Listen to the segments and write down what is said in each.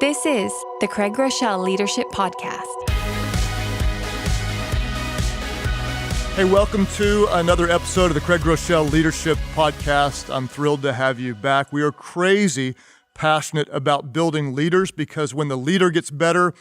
This is the Craig Groeschel Leadership Podcast. Hey, welcome to another episode of the Craig Groeschel Leadership Podcast. I'm thrilled to have you back. We are crazy passionate about building leaders because when the leader gets better,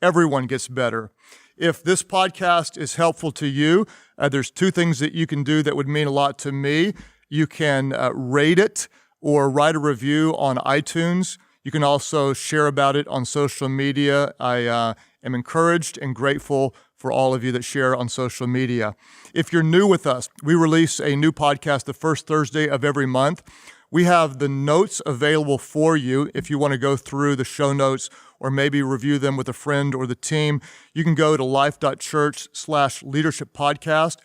everyone gets better. If this podcast is helpful to you, there's two things that you can do that would mean a lot to me. You can rate it or write a review on iTunes. You can also share about it on social media. I am encouraged and grateful for all of you that share on social media. If you're new with us, we release a new podcast the first Thursday of every month. We have the notes available for you if you want to go through the show notes or maybe review them with a friend or the team. You can go to Life.Church/leadership podcast.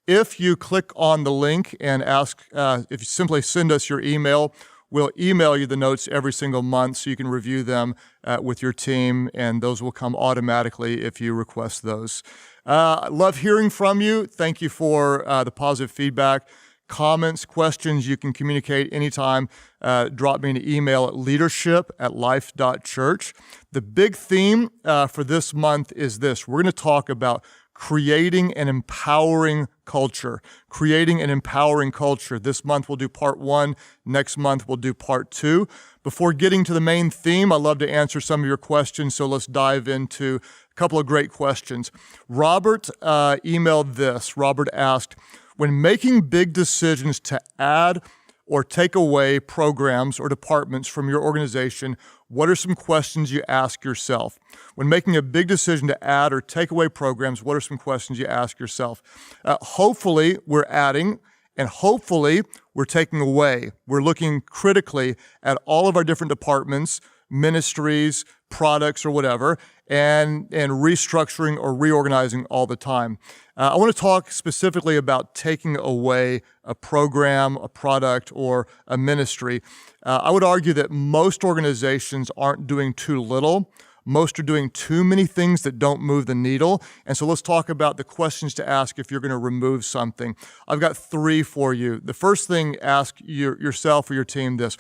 If you click on the link and ask, if you simply send us your email, we'll email you the notes every single month so you can review them with your team, and those will come automatically if you request those. I love hearing from you. Thank you for the positive feedback. Comments, questions, you can communicate anytime. Drop me an email at leadership@life.church. The big theme for this month is this. We're going to talk about creating an empowering culture. Creating an empowering culture. This month we'll do part 1. Next month we'll do part 2. Before getting to the main theme, I'd love to answer some of your questions, so let's dive into a couple of great questions. Robert emailed this. Robert asked, when making big decisions to add or take away programs or departments from your organization, what are some questions you ask yourself? When making a big decision to add or take away programs, what are some questions you ask yourself? Hopefully, we're adding, and hopefully, we're taking away. We're looking critically at all of our different departments, ministries, products, or whatever, and restructuring or reorganizing all the time. I want to talk specifically about taking away a program, a product, or a ministry. I would argue that most organizations aren't doing too little. Most are doing too many things that don't move the needle. And so let's talk about the questions to ask if you're going to remove something. I've got 3 for you. The first thing, ask yourself or your team this.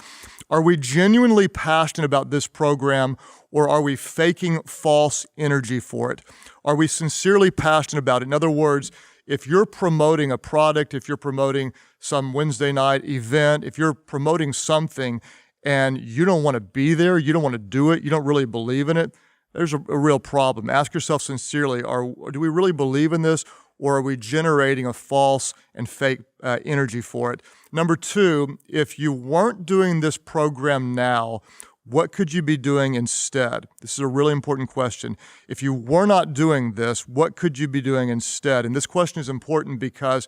Are we genuinely passionate about this program, or are we faking false energy for it? Are we sincerely passionate about it? In other words, if you're promoting a product, if you're promoting some Wednesday night event, if you're promoting something and you don't want to be there, you don't want to do it, you don't really believe in it, there's a real problem. Ask yourself sincerely, do we really believe in this, or are we generating a false and fake energy for it? Number 2, if you weren't doing this program now, what could you be doing instead? This is a really important question. If you were not doing this, what could you be doing instead? And this question is important because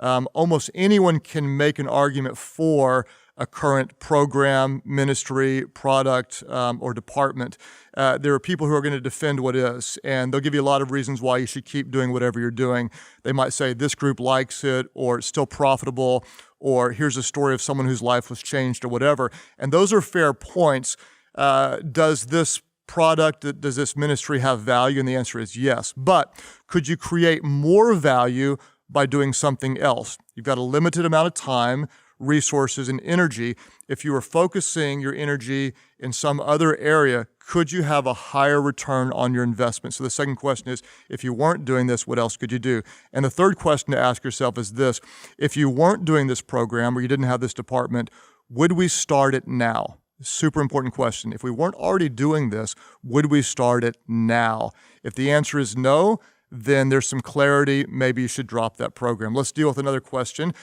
almost anyone can make an argument for a current program, ministry, product, or department. There are people who are going to defend what is, and they'll give you a lot of reasons why you should keep doing whatever you're doing. They might say this group likes it, or it's still profitable, or here's a story of someone whose life was changed, or whatever. And those are fair points. Does this product, does this ministry have value? And the answer is yes. But could you create more value by doing something else? You've got a limited amount of time, resources, and energy. If you were focusing your energy in some other area, could you have a higher return on your investment? So the second question is, if you weren't doing this, what else could you do? And the third question to ask yourself is this: if you weren't doing this program or you didn't have this department, would we start it now? Super important question. If we weren't already doing this, would we start it now? If the answer is no, then there's some clarity. Maybe you should drop that program. Let's deal with another question.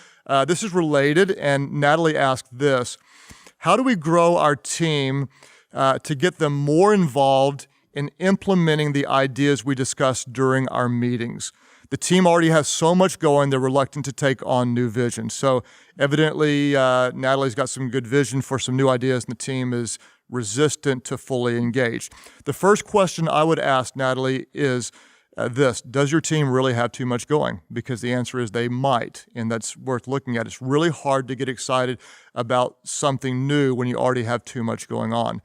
This is related, and Natalie asked this. How do we grow our team to get them more involved in implementing the ideas we discussed during our meetings? The team already has so much going, they're reluctant to take on new vision. So evidently, Natalie's got some good vision for some new ideas, and the team is resistant to fully engage. The first question I would ask Natalie is this: does your team really have too much going? Because the answer is they might, and that's worth looking at. It's really hard to get excited about something new when you already have too much going on.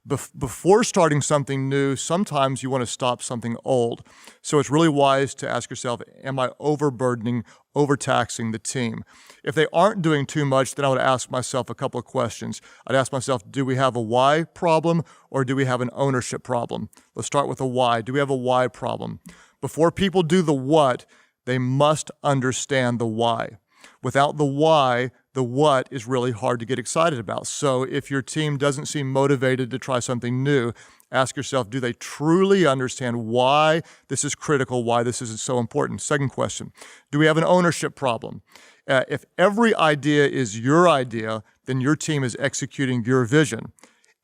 Before starting something new, sometimes you want to stop something old. So it's really wise to ask yourself, am I overburdening, overtaxing the team? If they aren't doing too much, then I would ask myself a couple of questions. I'd ask myself, do we have a why problem or do we have an ownership problem? Let's start with a why. Do we have a why problem? Before people do the what, they must understand the why. Without the why, the what is really hard to get excited about. So if your team doesn't seem motivated to try something new, ask yourself, do they truly understand why this is critical, why this is so important? Second question, do we have an ownership problem? If every idea is your idea, then your team is executing your vision.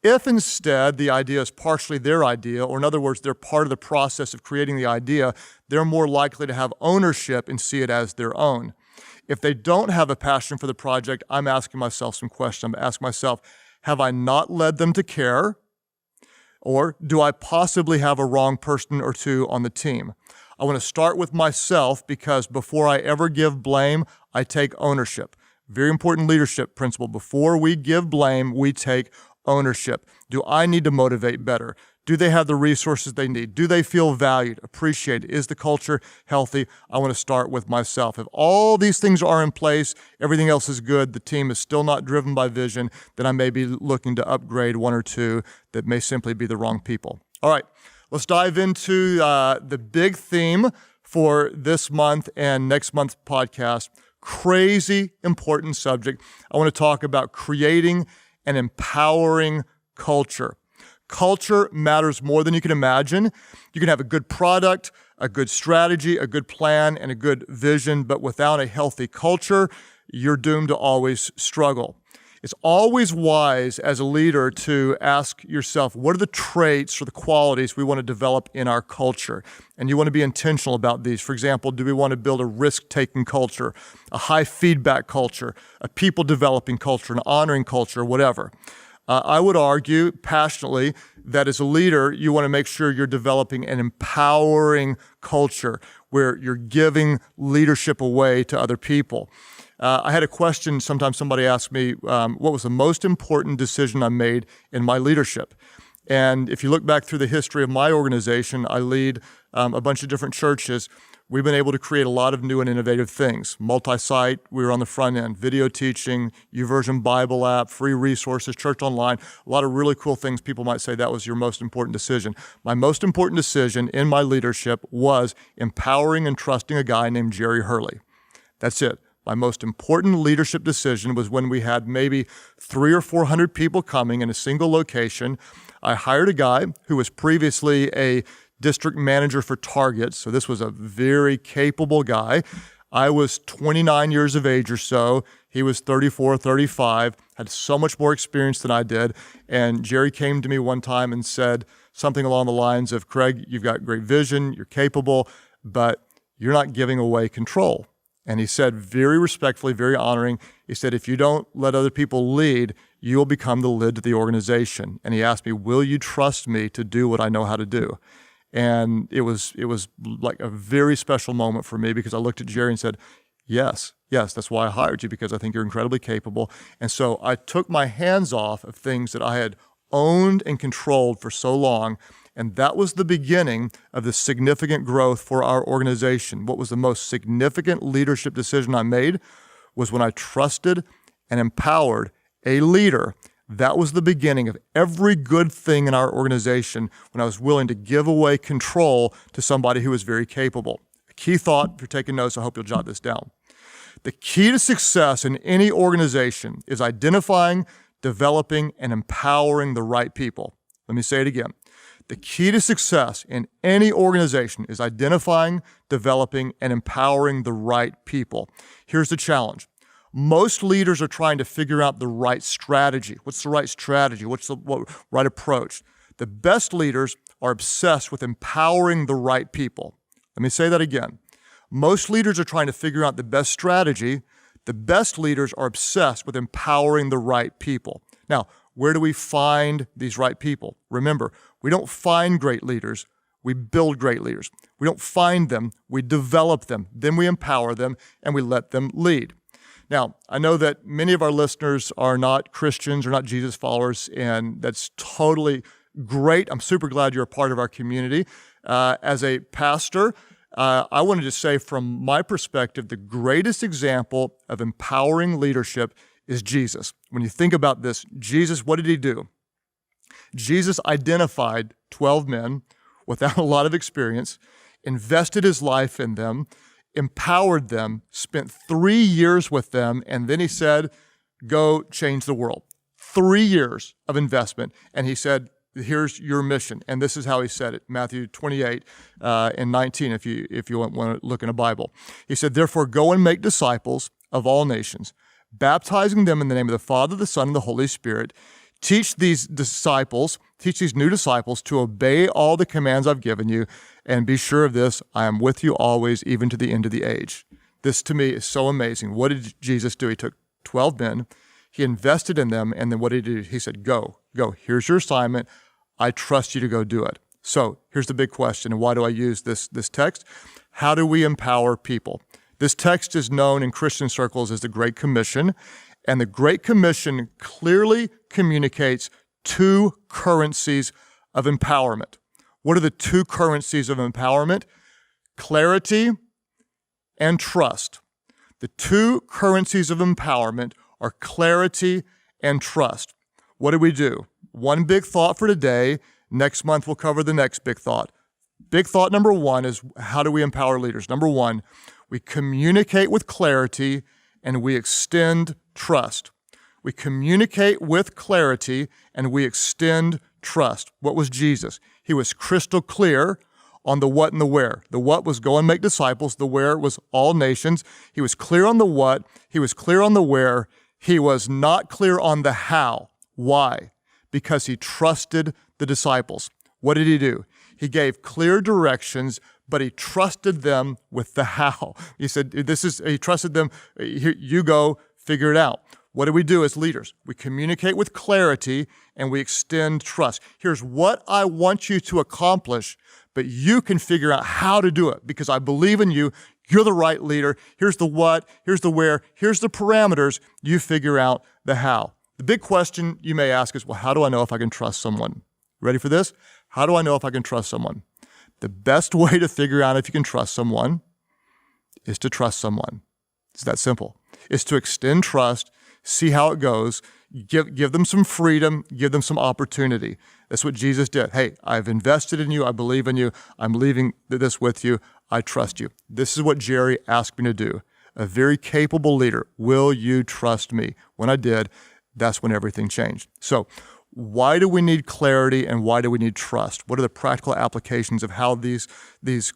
If instead the idea is partially their idea, or in other words, they're part of the process of creating the idea, they're more likely to have ownership and see it as their own. If they don't have a passion for the project, I'm asking myself some questions. I'm asking myself, have I not led them to care? Or do I possibly have a wrong person or two on the team? I want to start with myself because before I ever give blame, I take ownership. Very important leadership principle. Before we give blame, we take ownership. Do I need to motivate better? Do they have the resources they need? Do they feel valued, appreciated? Is the culture healthy? I want to start with myself. If all these things are in place, everything else is good, the team is still not driven by vision, then I may be looking to upgrade one or two that may simply be the wrong people. All right, let's dive into the big theme for this month and next month's podcast. Crazy important subject. I want to talk about creating an empowering culture. Culture matters more than you can imagine. You can have a good product, a good strategy, a good plan, and a good vision, but without a healthy culture, you're doomed to always struggle. It's always wise as a leader to ask yourself, what are the traits or the qualities we want to develop in our culture? And you want to be intentional about these. For example, do we want to build a risk-taking culture, a high feedback culture, a people-developing culture, an honoring culture, whatever? I would argue passionately that as a leader, you want to make sure you're developing an empowering culture where you're giving leadership away to other people. I had a question, sometimes somebody asked me, what was the most important decision I made in my leadership? And if you look back through the history of my organization, I lead a bunch of different churches. We've been able to create a lot of new and innovative things. Multi-site, we were on the front end, video teaching, YouVersion Bible app, free resources, church online, a lot of really cool things. People might say that was your most important decision. My most important decision in my leadership was empowering and trusting a guy named Jerry Hurley. That's it. My most important leadership decision was when we had maybe 300 or 400 people coming in a single location. I hired a guy who was previously a district manager for Target. So this was a very capable guy. I was 29 years of age or so. He was 34, 35, had so much more experience than I did. And Jerry came to me one time and said something along the lines of, Craig, you've got great vision, you're capable, but you're not giving away control. And he said very respectfully, very honoring, he said, if you don't let other people lead, you will become the lid to the organization. And he asked me, will you trust me to do what I know how to do? And it was like a very special moment for me because I looked at Jerry and said, yes, that's why I hired you, because I think you're incredibly capable. And so I took my hands off of things that I had owned and controlled for so long. And that was the beginning of the significant growth for our organization. What was the most significant leadership decision I made was when I trusted and empowered a leader. That was the beginning of every good thing in our organization when I was willing to give away control to somebody who was very capable. A key thought, if you're taking notes, I hope you'll jot this down. The key to success in any organization is identifying, developing, and empowering the right people. Let me say it again. The key to success in any organization is identifying, developing, and empowering the right people. Here's the challenge. Most leaders are trying to figure out the right strategy. What's the right strategy? What's the right approach? The best leaders are obsessed with empowering the right people. Let me say that again. Most leaders are trying to figure out the best strategy. The best leaders are obsessed with empowering the right people. Now, where do we find these right people? Remember, we don't find great leaders. We build great leaders. We don't find them. We develop them. Then we empower them and we let them lead. Now, I know that many of our listeners are not Christians or not Jesus followers, and that's totally great. I'm super glad you're a part of our community. As a pastor, I wanted to say from my perspective, the greatest example of empowering leadership is Jesus. When you think about this, Jesus, what did he do? Jesus identified 12 men without a lot of experience, invested his life in them, empowered them, spent 3 years with them, and then he said, go change the world. 3 years of investment. And he said, here's your mission. And this is how he said it, Matthew 28 and 19, if you want to look in a Bible. He said, therefore, go and make disciples of all nations, baptizing them in the name of the Father, the Son, and the Holy Spirit. Teach these new disciples to obey all the commands I've given you, and be sure of this, I am with you always, even to the end of the age. This to me is so amazing. What did Jesus do? He took 12 men, he invested in them, and then what did he do? He said, go, here's your assignment. I trust you to go do it. So here's the big question, and why do I use this text? How do we empower people? This text is known in Christian circles as the Great Commission, and the Great Commission clearly communicates 2 currencies of empowerment. What are the 2 currencies of empowerment? Clarity and trust. The 2 currencies of empowerment are clarity and trust. What do we do? One big thought for today. Next month, we'll cover the next big thought. Big thought number 1 is, how do we empower leaders? Number 1, we communicate with clarity and we extend trust. We communicate with clarity and we extend trust. What was Jesus? He was crystal clear on the what and the where. The what was go and make disciples. The where was all nations. He was clear on the what. He was clear on the where. He was not clear on the how. Why? Because he trusted the disciples. What did he do? He gave clear directions, but he trusted them with the how. He said, he trusted them, you go figure it out. What do we do as leaders? We communicate with clarity and we extend trust. Here's what I want you to accomplish, but you can figure out how to do it because I believe in you. You're the right leader. Here's the what, here's the where, here's the parameters. You figure out the how. The big question you may ask is, well, how do I know if I can trust someone? Ready for this? How do I know if I can trust someone? The best way to figure out if you can trust someone is to trust someone. It's that simple. It's to extend trust, see how it goes, give them some freedom, give them some opportunity. That's what Jesus did. Hey, I've invested in you. I believe in you. I'm leaving this with you. I trust you. This is what Jerry asked me to do. A very capable leader. Will you trust me? When I did, that's when everything changed. So why do we need clarity and why do we need trust? What are the practical applications of how these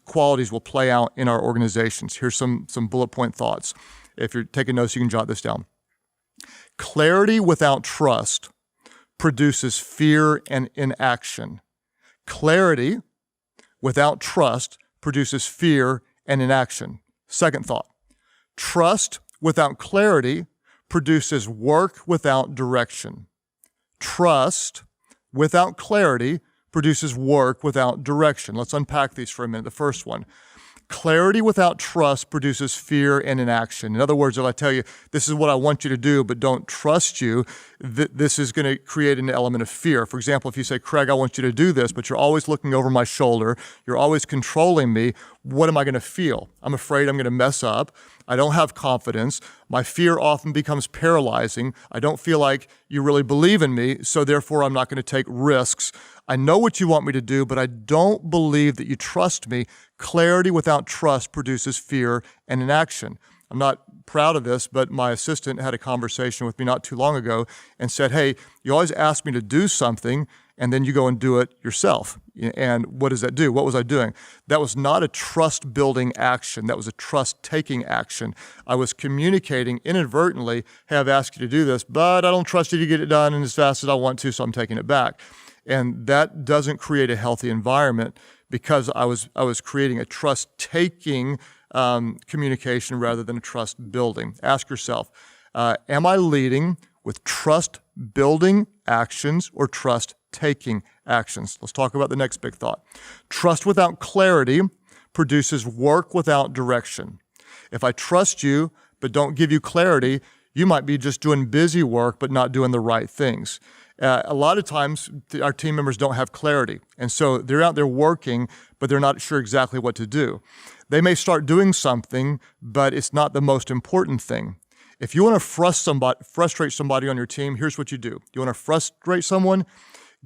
qualities will play out in our organizations? Here's some bullet point thoughts. If you're taking notes, you can jot this down. Clarity without trust produces fear and inaction. Clarity without trust produces fear and inaction. Second thought, trust without clarity produces work without direction. Trust without clarity produces work without direction. Let's unpack these for a minute. The first one, clarity without trust produces fear and inaction. In other words, if I tell you, this is what I want you to do, but don't trust you, this is going to create an element of fear. For example, if you say, Craig, I want you to do this, but you're always looking over my shoulder, you're always controlling me, what am I going to feel? I'm afraid I'm going to mess up. I don't have confidence. My fear often becomes paralyzing. I don't feel like you really believe in me, so therefore I'm not going to take risks. I know what you want me to do, but I don't believe that you trust me. Clarity without trust produces fear and inaction. I'm not proud of this, but my assistant had a conversation with me not too long ago and said, hey, you always ask me to do something, and then you go and do it yourself. And what does that do? What was I doing? That was not a trust-building action. That was a trust-taking action. I was communicating inadvertently, hey, I've asked you to do this, but I don't trust you to get it done as fast as I want to, so I'm taking it back. And that doesn't create a healthy environment because I was creating a trust-taking communication rather than a trust-building. Ask yourself, am I leading with trust-building actions or trust-taking actions? Let's talk about the next big thought. Trust without clarity produces work without direction. If I trust you, but don't give you clarity, you might be just doing busy work, but not doing the right things. A lot of times, our team members don't have clarity. And so they're out there working, but they're not sure exactly what to do. They may start doing something, but it's not the most important thing. If you want to frustrate somebody on your team, here's what you do. You want to frustrate someone?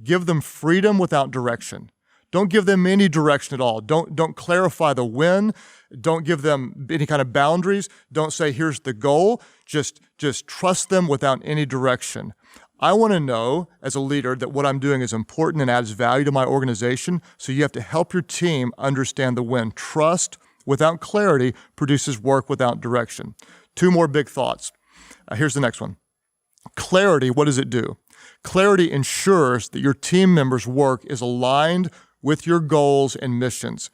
Give them freedom without direction. Don't give them any direction at all. Don't clarify the when. Don't give them any kind of boundaries. Don't say, here's the goal. Just trust them without any direction. I want to know as a leader that what I'm doing is important and adds value to my organization, so you have to help your team understand the when. Trust without clarity produces work without direction. 2 more big thoughts. Here's the next one. Clarity, what does it do? Clarity ensures that your team members' work is aligned with your goals and missions.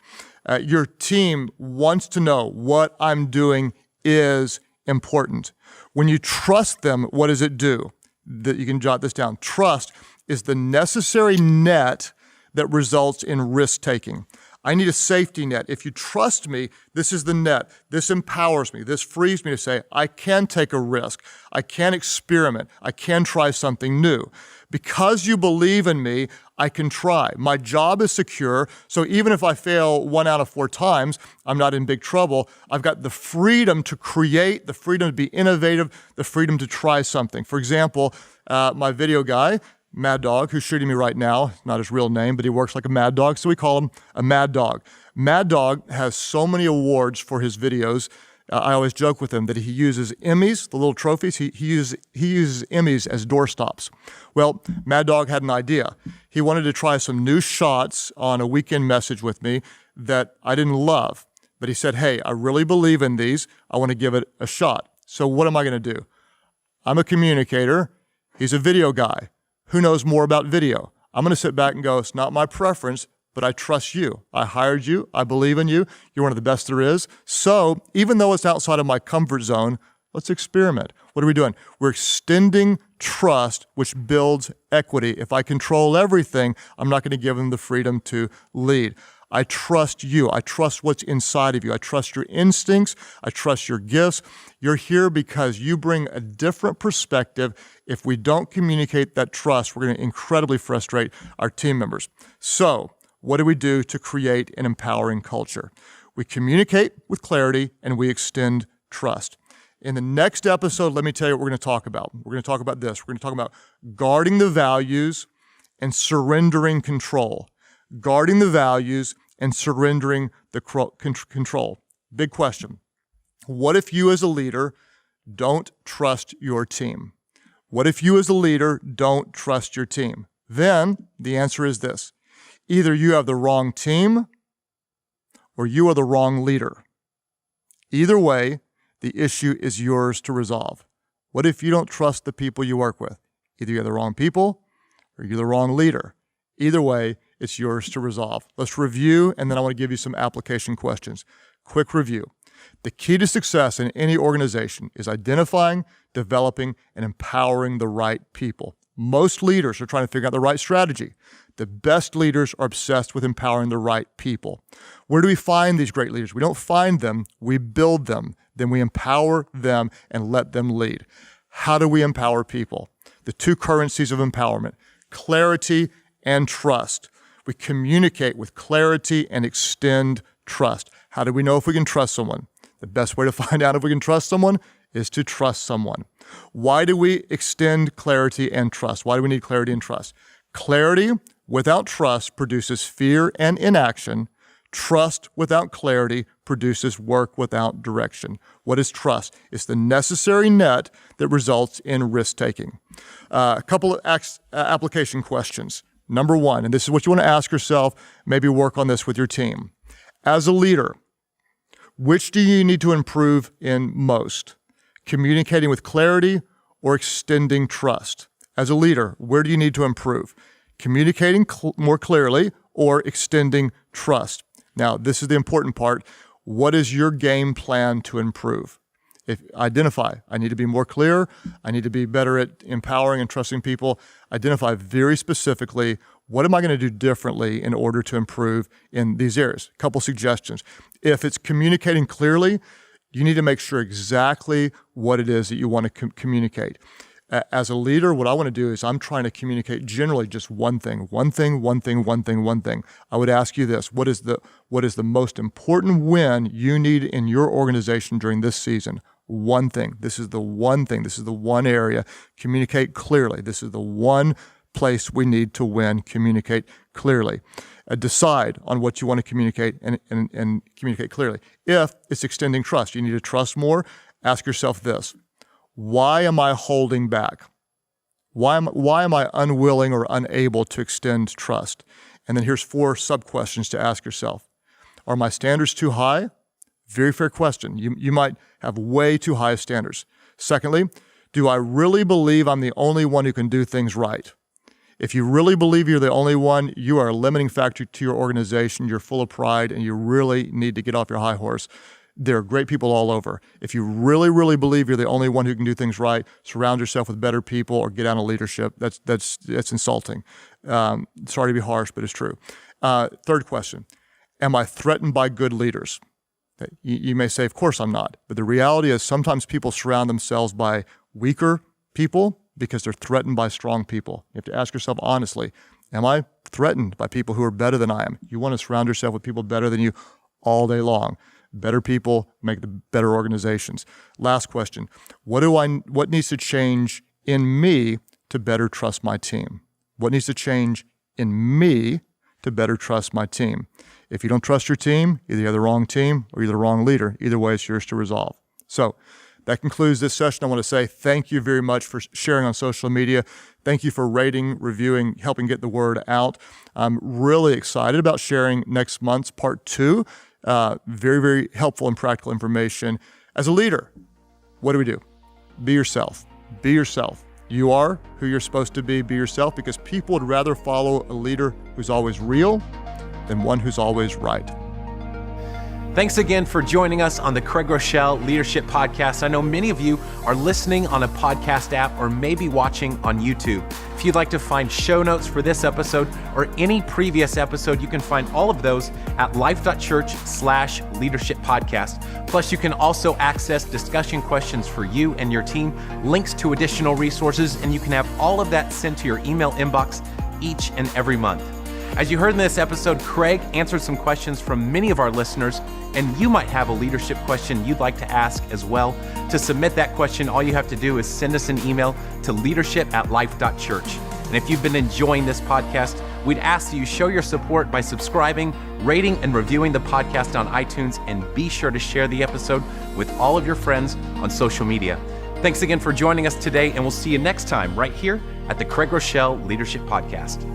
Your team wants to know what I'm doing is important. When you trust them, what does it do? That you can jot this down. Trust is the necessary net that results in risk-taking. I need a safety net. If you trust me, this is the net. This empowers me. This frees me to say, I can take a risk. I can experiment. I can try something new. Because you believe in me, I can try. My job is secure, so even if I fail 1 out of 4 times, I'm not in big trouble. I've got the freedom to create, the freedom to be innovative, the freedom to try something. For example, my video guy, Mad Dog, who's shooting me right now, not his real name, but he works like a mad dog, so we call him a Mad Dog. Mad Dog has so many awards for his videos. I always joke with him that he uses Emmys, the little trophies. He uses Emmys as doorstops. Well, Mad Dog had an idea. He wanted to try some new shots on a weekend message with me that I didn't love. But he said, hey, I really believe in these. I want to give it a shot. So what am I going to do? I'm a communicator. He's a video guy. Who knows more about video? I'm going to sit back and go, it's not my preference, but I trust you. I hired you. I believe in you. You're one of the best there is. So even though it's outside of my comfort zone, let's experiment. What are we doing? We're extending trust, which builds equity. If I control everything, I'm not going to give them the freedom to lead. I trust you. I trust what's inside of you. I trust your instincts. I trust your gifts. You're here because you bring a different perspective. If we don't communicate that trust, we're going to incredibly frustrate our team members. So, what do we do to create an empowering culture? We communicate with clarity and we extend trust. In the next episode, let me tell you what we're going to talk about. We're going to talk about this. We're going to talk about guarding the values and surrendering control. Guarding the values and surrendering the control. Big question. What if you as a leader don't trust your team? What if you as a leader don't trust your team? Then the answer is this. Either you have the wrong team or you are the wrong leader. Either way, the issue is yours to resolve. What if you don't trust the people you work with? Either you're the wrong people or you're the wrong leader. Either way, it's yours to resolve. Let's review, and then I want to give you some application questions. Quick review. The key to success in any organization is identifying, developing, and empowering the right people. Most leaders are trying to figure out the right strategy. The best leaders are obsessed with empowering the right people. Where do we find these great leaders? We don't find them, we build them. Then we empower them and let them lead. How do we empower people? The 2 currencies of empowerment, clarity and trust. We communicate with clarity and extend trust. How do we know if we can trust someone? The best way to find out if we can trust someone is to trust someone. Why do we extend clarity and trust? Why do we need clarity and trust? Clarity without trust produces fear and inaction. Trust without clarity produces work without direction. What is trust? It's the necessary net that results in risk-taking. A couple of application questions. Number 1, and this is what you want to ask yourself, maybe work on this with your team. As a leader, which do you need to improve in most? Communicating with clarity or extending trust? As a leader, where do you need to improve? Communicating more clearly or extending trust? Now, this is the important part. What is your game plan to improve? Identify, I need to be more clear. I need to be better at empowering and trusting people. Identify very specifically, what am I going to do differently in order to improve in these areas? A couple suggestions. If it's communicating clearly, You need to make sure exactly what it is that you want to communicate. As a leader, what I want to do is I'm trying to communicate generally just one thing. I would ask you this: what is the most important win you need in your organization during this season? One thing. This is the one thing. This is the one area. Communicate clearly. This is the one place we need to win. Communicate clearly. Decide on what you want to communicate and communicate clearly. If it's extending trust, you need to trust more. Ask yourself this: why am I holding back? Why am I unwilling or unable to extend trust? And then here's 4 sub-questions to ask yourself. Are my standards too high? Very fair question. You might have way too high standards. Secondly, do I really believe I'm the only one who can do things right? If you really believe you're the only one, you are a limiting factor to your organization. You're full of pride, and you really need to get off your high horse. There are great people all over. If you really, really believe you're the only one who can do things right, surround yourself with better people or get out of leadership. That's insulting. Sorry to be harsh, but it's true. Third question: am I threatened by good leaders? You may say, of course I'm not. But the reality is sometimes people surround themselves by weaker people because they're threatened by strong people. You have to ask yourself honestly, am I threatened by people who are better than I am? You want to surround yourself with people better than you all day long. Better people make the better organizations. Last question: what needs to change in me to better trust my team? What needs to change in me to better trust my team? If you don't trust your team, either you have the wrong team or you're the wrong leader. Either way, it's yours to resolve. So that concludes this session. I want to say thank you very much for sharing on social media. Thank you for rating, reviewing, helping get the word out. I'm really excited about sharing next month's part 2. Very, very helpful and practical information. As a leader, what do? Be yourself. Be yourself. You are who you're supposed to be. Be yourself, because people would rather follow a leader who's always real than one who's always right. Thanks again for joining us on the Craig Groeschel Leadership Podcast. I know many of you are listening on a podcast app or maybe watching on YouTube. If you'd like to find show notes for this episode or any previous episode, you can find all of those at Life.Church/Leadership Podcast. Plus, you can also access discussion questions for you and your team, links to additional resources, and you can have all of that sent to your email inbox each and every month. As you heard in this episode, Craig answered some questions from many of our listeners, and you might have a leadership question you'd like to ask as well. To submit that question, all you have to do is send us an email to leadership@life.church. And if you've been enjoying this podcast, we'd ask that you show your support by subscribing, rating, and reviewing the podcast on iTunes, and be sure to share the episode with all of your friends on social media. Thanks again for joining us today, and we'll see you next time right here at the Craig Groeschel Leadership Podcast.